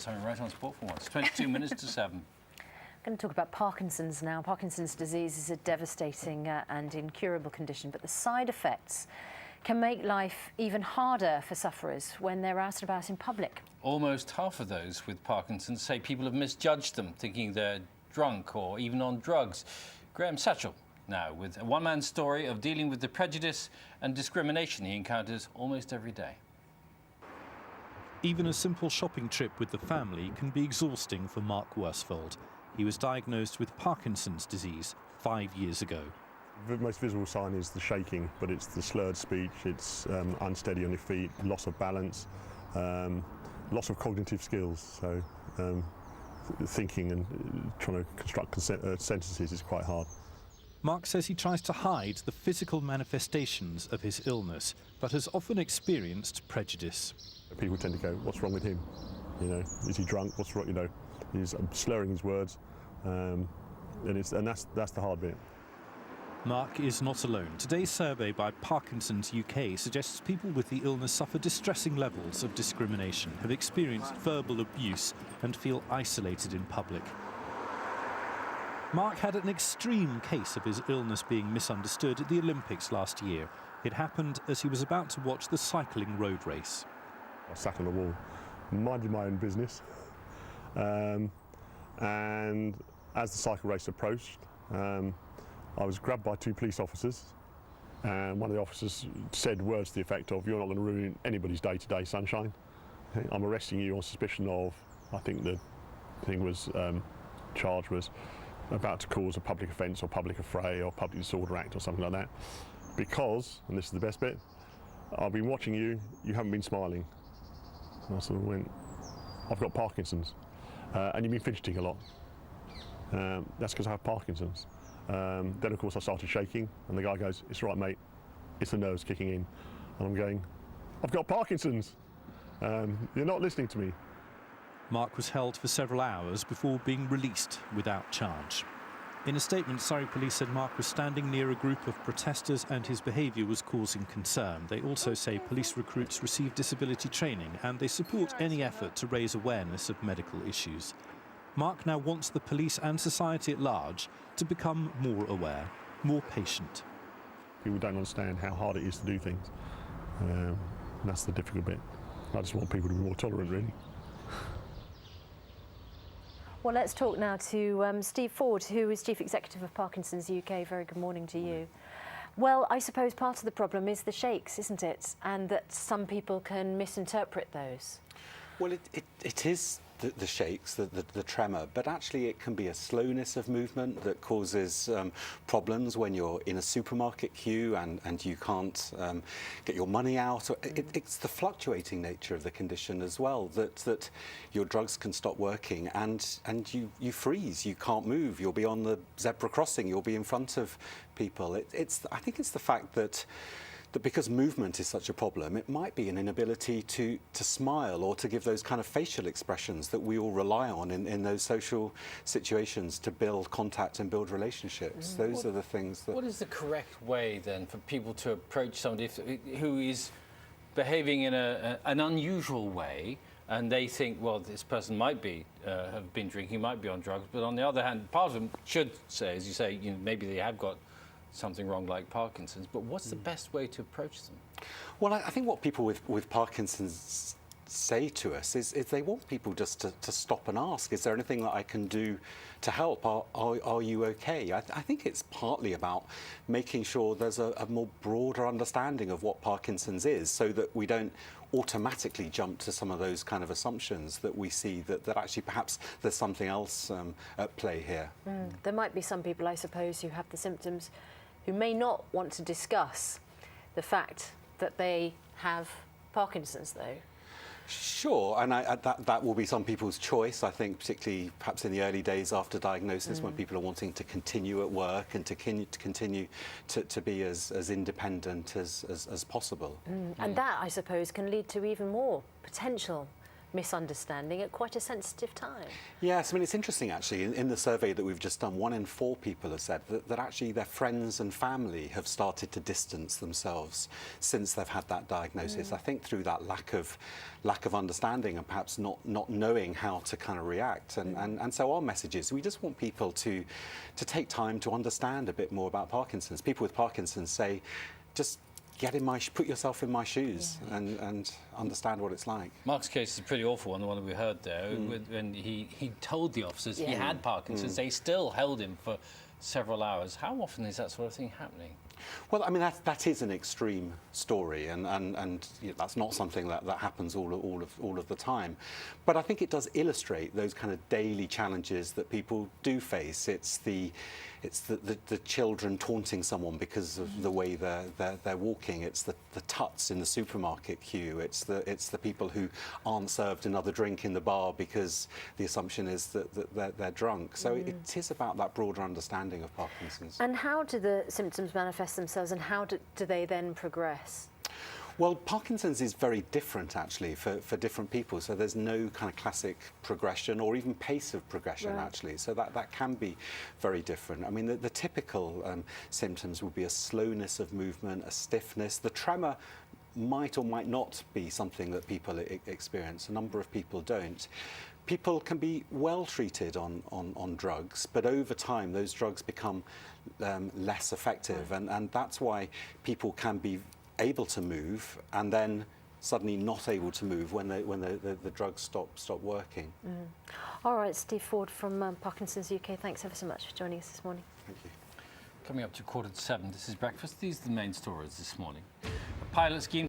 That's something right on sport for once. 22 minutes to 7. I'm going to talk about Parkinson's now. Parkinson's disease is a devastating and incurable condition, but the side effects can make life even harder for sufferers when they're out and about in public. Almost half of those with Parkinson's say people have misjudged them, thinking they're drunk or even on drugs. Graham Satchell now with a one-man story of dealing with the prejudice and discrimination he encounters almost every day. Even a simple shopping trip with the family can be exhausting for Mark Worsfold. He was diagnosed with Parkinson's disease 5 years ago. The most visible sign is the shaking, but it's the slurred speech, it's unsteady on your feet, loss of balance, loss of cognitive skills. So thinking and trying to construct sentences is quite hard. Mark says he tries to hide the physical manifestations of his illness, but has often experienced prejudice. People tend to go, what's wrong with him? You know, is he drunk? What's wrong? You know, he's slurring his words, and that's the hard bit. Mark is not alone. Today's survey by Parkinson's UK suggests people with the illness suffer distressing levels of discrimination, have experienced verbal abuse and feel isolated in public. Mark had an extreme case of his illness being misunderstood at the Olympics last year. It happened as he was about to watch the cycling road race. I sat on the wall, minding my own business, and as the cycle race approached, I was grabbed by 2 police officers, and one of the officers said words to the effect of, "You're not going to ruin anybody's day-to-day sunshine. I'm arresting you on suspicion of," I think the thing was, charge was about to cause a public offence or public affray or public disorder act or something like that, because, and this is the best bit, "I've been watching you, you haven't been smiling." And I sort of went, "I've got Parkinson's, and you've been fidgeting a lot." That's because I have Parkinson's. Then of course I started shaking, and the guy goes, "It's all right, mate, it's the nerves kicking in." And I'm going, "I've got Parkinson's, you're not listening to me." Mark was held for several hours before being released without charge. In a statement, Surrey Police said Mark was standing near a group of protesters and his behaviour was causing concern. They also say police recruits receive disability training and they support any effort to raise awareness of medical issues. Mark now wants the police and society at large to become more aware, more patient. People don't understand how hard it is to do things. And that's the difficult bit. I just want people to be more tolerant, really. Well, let's talk now to Steve Ford, who is Chief Executive of Parkinson's UK. Very good morning to you. Well, I suppose part of the problem is the shakes, isn't it? And that some people can misinterpret those. Well, it is the shakes, the tremor, but actually it can be a slowness of movement that causes problems when you're in a supermarket queue and you can't get your money out. It's the fluctuating nature of the condition as well, that your drugs can stop working and you freeze, you can't move, you'll be on the zebra crossing, you'll be in front of people. I think it's the fact that because movement is such a problem, it might be an inability to smile or to give those kind of facial expressions that we all rely on in those social situations to build contact and build relationships. Those are the things that... What is the correct way then for people to approach somebody who is behaving in an unusual way, and they think, well, this person might be have been drinking, might be on drugs, but on the other hand, part of them should say, as you say, maybe they have got something wrong like Parkinson's, but what's the best way to approach them? Well, I think what people with Parkinson's say to us is they want people just to stop and ask, is there anything that I can do to help? Are you okay? I think it's partly about making sure there's a more broader understanding of what Parkinson's is, so that we don't automatically jump to some of those kind of assumptions that we see that actually perhaps there's something else at play here. There might be some people, I suppose, who have the symptoms who may not want to discuss the fact that they have Parkinson's, though. Sure, and that will be some people's choice. I think particularly perhaps in the early days after diagnosis, when people are wanting to continue at work and to continue to be as independent as possible. And that, I suppose, can lead to even more potential misunderstanding at quite a sensitive time. Yes, I mean, it's interesting actually. In the survey that we've just done, 1 in 4 people have said that actually their friends and family have started to distance themselves since they've had that diagnosis. I think through that lack of understanding and perhaps not knowing how to kind of react. And so our message is we just want people to take time to understand a bit more about Parkinson's. People with Parkinson's say, just put yourself in my shoes and understand what it's like. Mark's case is a pretty awful one, the one that we heard there. When he told the officers he had Parkinson's, they still held him for several hours. How often is that sort of thing happening? Well, I mean, that is an extreme story, and you know, that's not something that happens all of the time. But I think it does illustrate those kind of daily challenges that people do face. It's the children taunting someone because of the way they're walking. It's the tuts in the supermarket queue. It's the people who aren't served another drink in the bar because the assumption is that they're drunk. So it is about that broader understanding of Parkinson's. And how do the symptoms manifest themselves, and how do they then progress? Well, Parkinson's is very different actually for different people. So there's no kind of classic progression or even pace of progression actually. So that can be very different. I mean, the typical symptoms would be a slowness of movement, a stiffness. The tremor might or might not be something that people experience. A number of people don't. People can be well treated on drugs, but over time those drugs become less effective, and that's why people can be able to move and then suddenly not able to move when the drugs stop working. All right, Steve Ford from Parkinson's UK, thanks ever so much for joining us this morning. Thank you. Coming up to 6:45, this is Breakfast. These are the main stories this morning. A pilot scheme